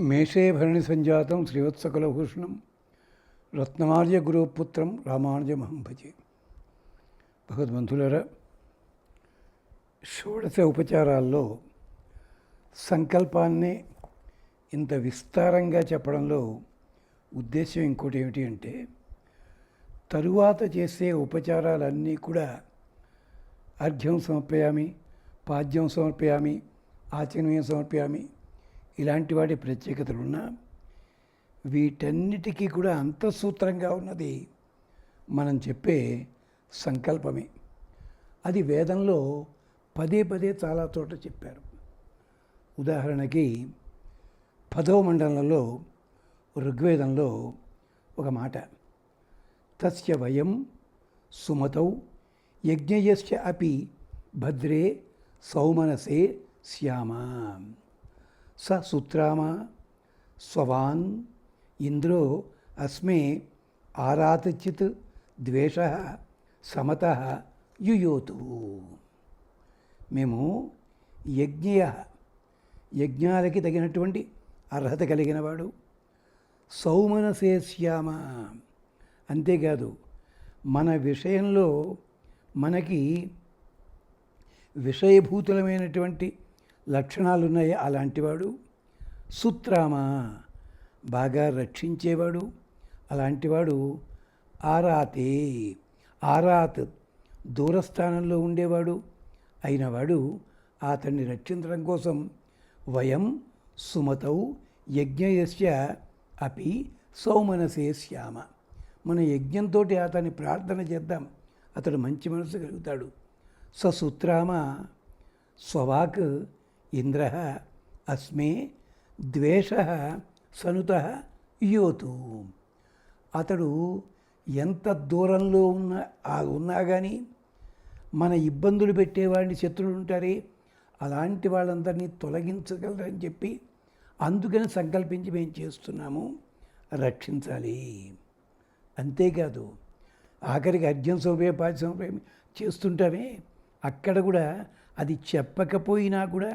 మేషే భరణి సంజాతం శ్రీవత్సకులభూషణం రత్నమార్య గురుపుత్రం రామానుజమహం భజే. భగవద్బంధులరా, షోడశ ఉపచారాల్లో సంకల్పాన్నే ఇంత విస్తారంగా చెప్పడంలో ఉద్దేశం ఇంకోటి ఏమిటి అంటే, తరువాత చేసే ఉపచారాలన్నీ కూడా అర్ఘ్యం సమర్పయామి, పాద్యం సమర్పయామి, ఆచమనీయం సమర్పయామి ఇలాంటి వాటి ప్రత్యేకతలున్నా వీటన్నిటికీ కూడా అంతఃసూత్రంగా ఉన్నది మనం చెప్పే సంకల్పమే. అది వేదంలో పదే పదే చాలా చోట చెప్పారు. ఉదాహరణకి 10వ మండలంలో ఋగ్వేదంలో ఒక మాట, తస్య వయం సుమతౌ యజ్ఞయస్య అపి భద్రే సౌమనసే శ్యామా స సుత్రామా స్వవాన్ ఇంద్రో అస్మే ఆరాతచిత్ ద్వేష సమత యుయోతు. మేము యజ్ఞాలకి తగినటువంటి అర్హత కలిగినవాడు, సౌమనసే శ్యామ, అంతేకాదు మన విషయంలో మనకి విషయభూతులమైనటువంటి లక్షణాలు ఉన్నాయి అలాంటివాడు, సుత్రామ, బాగా రక్షించేవాడు అలాంటివాడు, ఆరాత్ దూరస్థానంలో ఉండేవాడు అయినవాడు, అతన్ని రక్షించడం కోసం వయం సుమతౌ యజ్ఞయస్య అపి సౌమనసే శ్యామ, మన యజ్ఞంతో అతన్ని ప్రార్థన చేద్దాం, అతడు మంచి మనసు కలుగుతాడు. ససుత్రామ స్వవాక్ ఇంద్ర అస్మే ద్వేష సనుత యోతు. అతడు ఎంత దూరంలో ఉన్నా కానీ మన ఇబ్బందులు పెట్టేవాడిని శత్రువులు ఉంటారే అలాంటి వాళ్ళందరినీ తొలగించగలరని చెప్పి అందుకని సంకల్పించి మేము చేస్తున్నాము, రక్షించాలి. అంతేకాదు ఆఖరికి అర్ఘ్యం సమర్పయ పాద్య సమర్పయం చేస్తుంటామే, అక్కడ కూడా అది చెప్పకపోయినా కూడా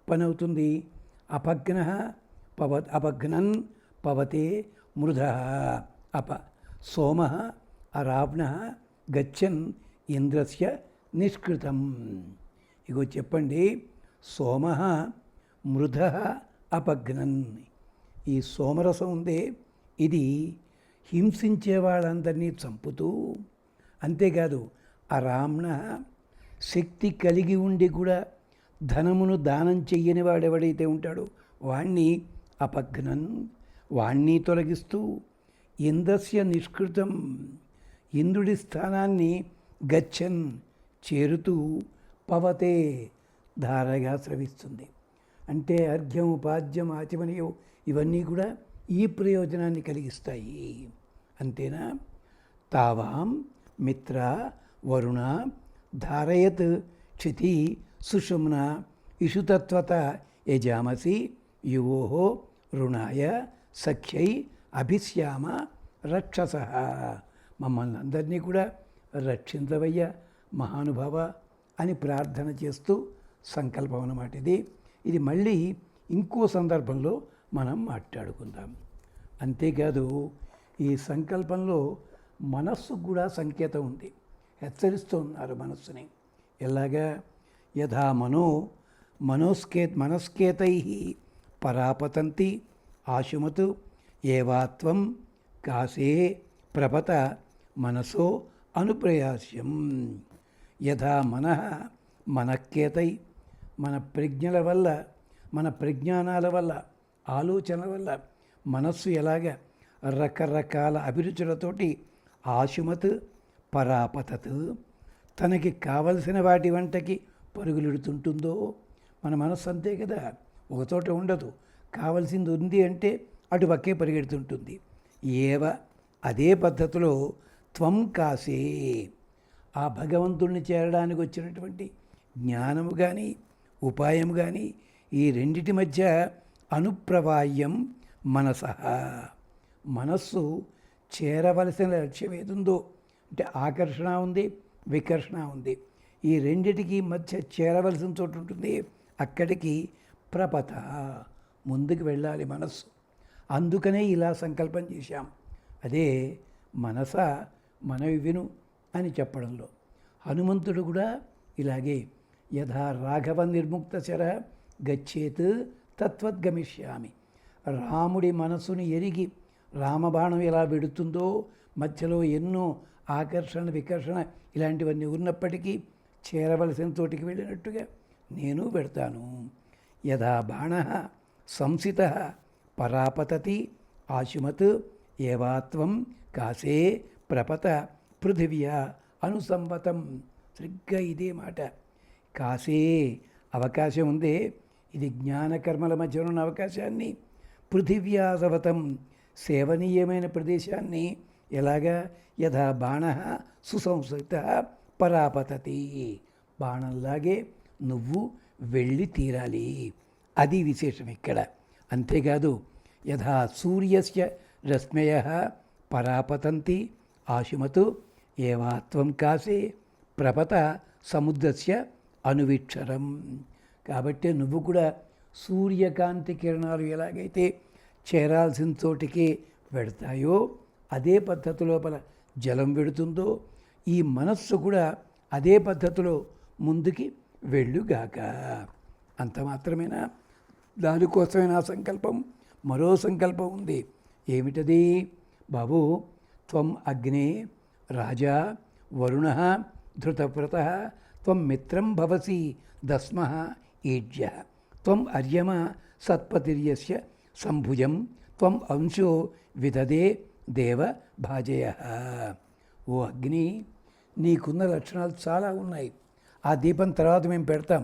పని అవుతుంది. అపఘ్నన్ పవతే మృధ సోమ అరావ్ణ గచ్చన్ ఇంద్రస్య నిష్కృతం. ఇగో చెప్పండి, సోమ మృధ అపఘ్నన్, ఈ సోమరసం ఉందే ఇది హింసించే వాళ్ళందరినీ చంపుతూ, అంతేకాదు అరామ్ణ శక్తి కలిగి ఉండి కూడా ధనమును దానం చెయ్యని వాడెవడైతే ఉంటాడో వాణ్ణి అపఘ్నన్, వాణ్ణి తొలగిస్తూ, ఇంద్రస్య నిష్కృతం, ఇంద్రుడి స్థానాన్ని గచ్చన్ చేరుతూ, పవతే ధారగా స్రవిస్తుంది. అంటే అర్ఘ్యం పాద్యం ఆచమనీయం ఇవన్నీ కూడా ఈ ప్రయోజనాన్ని కలిగిస్తాయి. అంతేనా? తావాం మిత్ర వరుణ ధారయత్ క్షితి సుషుమ్న ఇషుతత్వత యజామసి యువో రుణాయ సఖ్యై అభిశ్యామ రక్షస. మమ్మల్ని అందరినీ కూడా రక్షించవయ్య మహానుభావ అని ప్రార్థన చేస్తూ సంకల్పం అన్నమాట. ఇది మళ్ళీ ఇంకో సందర్భంలో మనం మాట్లాడుకుందాం. అంతేకాదు ఈ సంకల్పంలో మనస్సుకు కూడా సంకేతం ఉంది, హెచ్చరిస్తూ ఉన్నారు మనస్సుని. ఎలాగా? యథా మనస్కేతై పరాపతంతి ఆశుమతు ఏవాత్వం కాసే ప్రపత మనసో అనుప్రయాస్యం. యథా మనఃకేతై, మన ప్రజ్ఞల వల్ల, మన ప్రజ్ఞానాల వల్ల, ఆలోచన వల్ల మనస్సు ఎలాగ రకరకాల అభిరుచులతోటి ఆశుమత్ పరాపతత్, తనకి కావలసిన వాటి వంటకి పరుగులెడుతుంటుందో, మన మనస్సు అంతే కదా, ఒకచోట ఉండదు, కావలసింది ఉంది అంటే అటు పక్కే పరిగెడుతుంటుంది. అదే పద్ధతిలో త్వం కాసే, ఆ భగవంతుణ్ణి చేరడానికి వచ్చినటువంటి జ్ఞానము కానీ ఉపాయం కానీ ఈ రెండిటి మధ్య అనుప్రవాహ్యం మనసః, మనస్సు చేరవలసిన లక్ష్యం ఏదుందో అంటే ఆకర్షణ ఉంది, వికర్షణ ఉంది, ఈ రెండిటికి మధ్య చేరవలసిన చోటు ఉంటుంది, అక్కడికి ప్రపత, ముందుకు వెళ్ళాలి మనస్సు. అందుకనే ఇలా సంకల్పం చేశాం. అదే మనస మనవి విను అని చెప్పడంలో హనుమంతుడు కూడా ఇలాగే యథా రాఘవ నిర్ముక్త శర గచ్చేత్ తత్వద్గమిష్యామి. రాముడి మనసుని ఎరిగి రామబాణం ఎలా వెడుతుందో మధ్యలో ఎన్నో ఆకర్షణ వికర్షణ ఇలాంటివన్నీ ఉన్నప్పటికీ చేరవలసిన చోటికి వెళ్ళినట్టుగా నేను పెడతాను. యథా బాణ సంసిత పరాపతతి ఆశుమత్ ఏవాత్వం కాసే ప్రపత పృథివ్యా అనుసంవతం. సరిగ్గా ఇదే మాట. కాసే అవకాశం ఉందే, ఇది జ్ఞానకర్మల మధ్య ఉన్న అవకాశాన్ని పృథివ్యాసవతం సేవనీయమైన ప్రదేశాన్ని ఎలాగా యథా బాణ సుసంస్కృత పరాపతతి, బాణంలాగే నువ్వు వెళ్ళి తీరాలి. అది విశేషం ఇక్కడ. అంతేకాదు యథా సూర్యస్య రశ్మయ పరాపతంతి ఆశుమతు ఏవాత్వం కాసే ప్రపత సముద్రస్య అనువీక్షరం. కాబట్టి నువ్వు కూడా సూర్యకాంతి కిరణాలు ఎలాగైతే చేరాల్సిన చోటికి వెడతాయో అదే పద్ధతి లోపల జలం వెడుతుందో ఈ మనస్సు కూడా అదే పద్ధతిలో ముందుకి వెళ్ళుగాక. అంత మాత్రమేనా? దానికోసమే నా సంకల్పం. మరో సంకల్పం ఉంది. ఏమిటది? బాబు, త్వం అగ్నే రాజా వరుణ ధృతవ్రత త్వం మిత్రం భవసి దస్మ ఈడ్య త్వం అర్యమ సత్పతిర్యస్య సంభుజం త్వం అంశో విదదే దేవ భాజయ. ఓ అగ్ని, నీకున్న లక్షణాలు చాలా ఉన్నాయి. ఆ దీపం తర్వాత మేము పెడతాం.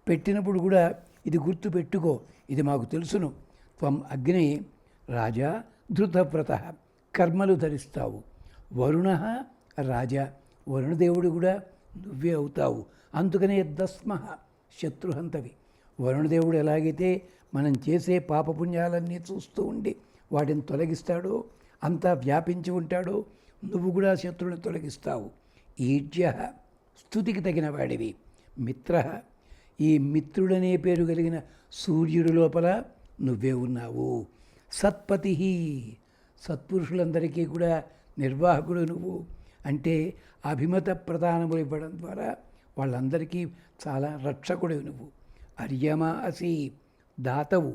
పెట్టినప్పుడు కూడా ఇది గుర్తు పెట్టుకో, ఇది మాకు తెలుసును. త్వం అగ్ని రాజా ధృతవ్రత, కర్మలు ధరిస్తావు. వరుణ రాజా, వరుణదేవుడు కూడా నువ్వే అవుతావు. అందుకనే దస్మ శత్రుహంతవి. వరుణదేవుడు ఎలాగైతే మనం చేసే పాపపుణ్యాలన్నీ చూస్తూ ఉండి వాటిని తొలగిస్తాడో, అంతా వ్యాపించి ఉంటాడో, నువ్వు కూడా శత్రువుని తొలగిస్తావు. ఈడ్య స్తుతికి తగిన వాడివి. మిత్ర, ఈ మిత్రుడనే పేరు కలిగిన సూర్యుడి లోపల నువ్వే ఉన్నావు. సత్పతి, సత్పురుషులందరికీ కూడా నిర్వాహకుడు నువ్వు. అంటే అభిమత ప్రదానములు ఇవ్వడం ద్వారా వాళ్ళందరికీ చాలా రక్షకుడు నువ్వు. అర్యమ అసి, దాతవు.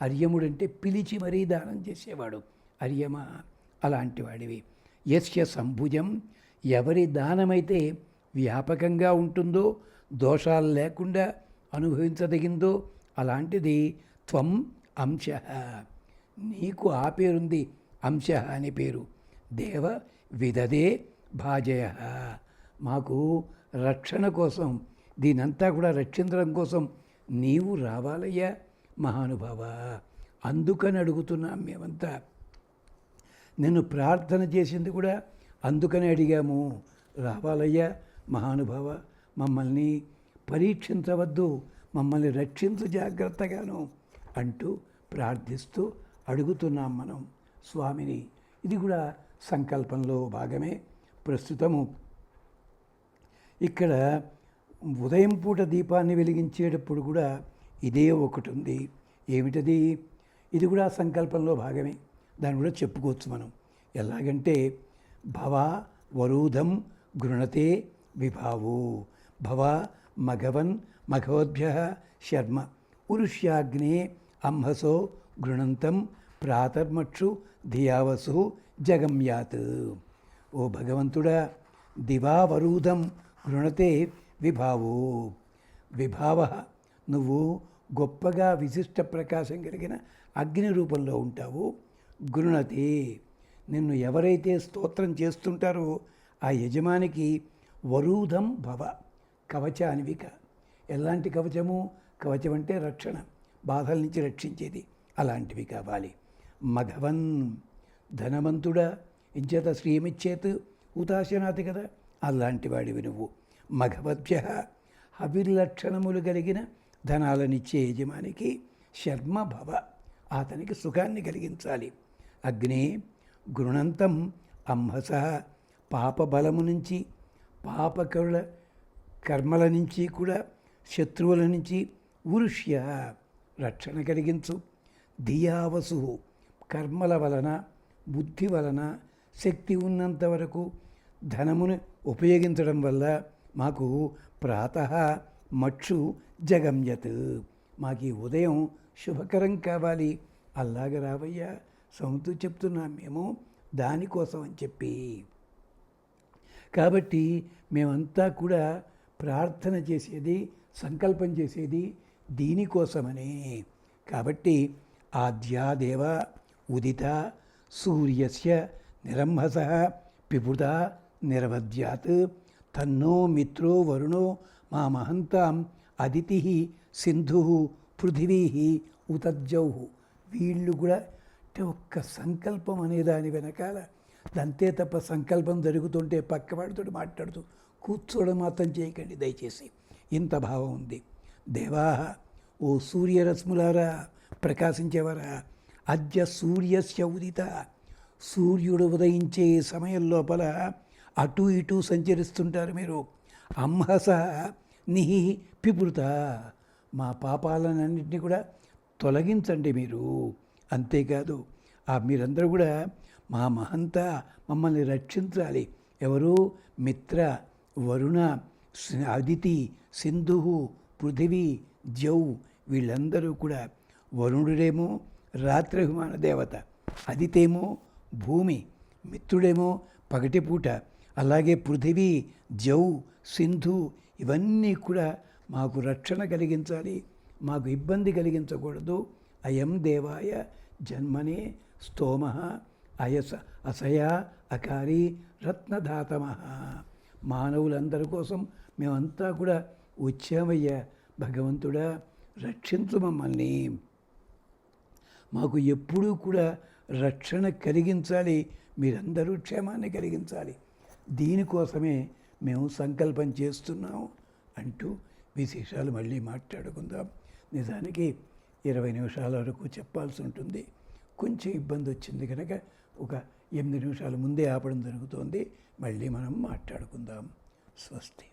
అర్యముడంటే పిలిచి మరీ దానం చేసేవాడు అర్యమ, అలాంటి వాడివి. యస్య సంభుజం, ఎవరి దానమైతే వ్యాపకంగా ఉంటుందో, దోషాలు లేకుండా అనుభవించదగిందో అలాంటిది త్వం అంశ. నీకు ఆ పేరుంది, అంశ అనే పేరు. దేవ విదదే భాజయ. మాకు రక్షణ కోసం, దీనంతా కూడా రక్షించడం కోసం నీవు రావాలయ్యా మహానుభావ. అందుకని అడుగుతున్నాం మేమంతా. నిన్ను ప్రార్థన చేసింది కూడా అందుకనే అడిగాము. రావాలయ్యా మహానుభావ, మమ్మల్ని పరీక్షించవద్దు, మమ్మల్ని రక్షించు జాగ్రత్తగాను అంటూ ప్రార్థిస్తూ అడుగుతున్నాం మనం స్వామిని. ఇది కూడా సంకల్పంలో భాగమే. ప్రస్తుతము ఇక్కడ ఉదయం పూట దీపాన్ని వెలిగించేటప్పుడు కూడా ఇదే ఒకటి ఉంది. ఏమిటది? ఇది కూడా సంకల్పంలో భాగమే. దాన్ని కూడా చెప్పుకోవచ్చు మనం. ఎలాగంటే భవ వరూధం గృణతే విభావో, భవ మఘవన్ మఘవద్భ్య శర్మ ఉరుష్యాగ్నే అంహసో గృణంతం ప్రాతర్మక్షు ధియావసు జగమ్యాత్. ఓ భగవంతుడా, దివావరూధం గృణతే విభావో. విభావ, నువ్వు గొప్పగా విశిష్ట ప్రకాశం కలిగిన అగ్ని రూపంలో ఉంటావు. గృణతే, నిన్ను ఎవరైతే స్తోత్రం చేస్తుంటారో ఆ యజమానికి వరూధం భవ, కవచానివిక. ఎలాంటి కవచము? కవచం అంటే రక్షణ, బాధల నుంచి రక్షించేది. అలాంటివి కావాలి. మఘవన్, ధనవంతుడా, ఇంచేత శ్రీమిచ్చేత్ ఉదాసనాతి కదా, అలాంటి వాడివి నువ్వు. మఘవద్భ్య, హవిర్లక్షణములు కలిగిన ధనాలనిచ్చే యజమానికి శర్మ భవ, అతనికి సుఖాన్ని కలిగించాలి. అగ్నే గృణంతం అంహస, పాపబలము నుంచి, పాపకరుల కర్మల నుంచి కూడా, శత్రువుల నుంచి ఉరుష్య రక్షణ కలిగించు. ధియావసు, కర్మల వలన, బుద్ధి వలన, శక్తి ఉన్నంత వరకు ధనమును ఉపయోగించడం వల్ల మాకు ప్రాతః మక్షు జగమ్యత్, మాకు ఈ ఉదయం శుభకరం కావాలి, అల్లాగ రావయ్యా సముతూ చెప్తున్నాం మేము దానికోసం అని చెప్పి. కాబట్టి మేమంతా కూడా ప్రార్థన చేసేది, సంకల్పం చేసేది దీనికోసమనే. కాబట్టి ఆద్యాదేవ ఉదిత సూర్యస్య నిరంహస పిబుధ నిరవద్యాత్ తన్నో మిత్రో వరుణో మా మహంతాం అదితి సింధు పృథివీ ఉతజ్జౌ. వీళ్ళు కూడా అంటే ఒక్క సంకల్పం అనే దాని వెనకాల అంతే తప్ప సంకల్పం జరుగుతుంటే పక్కవాడితో మాట్లాడుతూ కూర్చోవడం మాత్రం చేయకండి దయచేసి. ఇంత భావం ఉంది. దేవా, ఓ సూర్యరశ్ములారా, ప్రకాశించేవారా, అద్య సూర్యస్య ఉదిత, సూర్యుడు ఉదయించే సమయం లోపల అటు ఇటు సంచరిస్తుంటారు మీరు. అంహస నిహి పిపుత, మా పాపాలన్నింటినీ కూడా తొలగించండి మీరు. అంతేకాదు మీరందరూ కూడా మా మహంతా మమ్మల్ని రక్షించాలి. ఎవరు? మిత్ర, వరుణ, అదితి, సింధు, పృథివీ, జౌ, వీళ్ళందరూ కూడా. వరుణుడేమో రాత్రభిమాన దేవత, అదితేమో భూమి, మిత్రుడేమో పగటిపూట, అలాగే పృథివీ, జౌ, సింధు ఇవన్నీ కూడా మాకు రక్షణ కలిగించాలి, మాకు ఇబ్బంది కలిగించకూడదు. అయం దేవాయ జన్మనే స్తోమ అసయ అకారి రత్నధాతమ. మానవులందరి కోసం మేమంతా కూడా వచ్చామయ్యా, భగవంతుడా రక్షించు మమ్మల్ని. మాకు ఎప్పుడూ కూడా రక్షణ కలిగించాలి, మీరందరూ క్షేమాన్ని కలిగించాలి, దీనికోసమే మేము సంకల్పం చేస్తున్నాం అంటూ విశేషాలు మళ్ళీ మాట్లాడుకుందాం. నిజానికి 20 నిమిషాల వరకు చెప్పాల్సి ఉంటుంది. కొంచెం ఇబ్బంది వచ్చింది కనుక ఒక 8 నిమిషాల ముందే ఆపడం జరుగుతోంది. మళ్ళీ మనం మాట్లాడుకుందాం. స్వస్తి.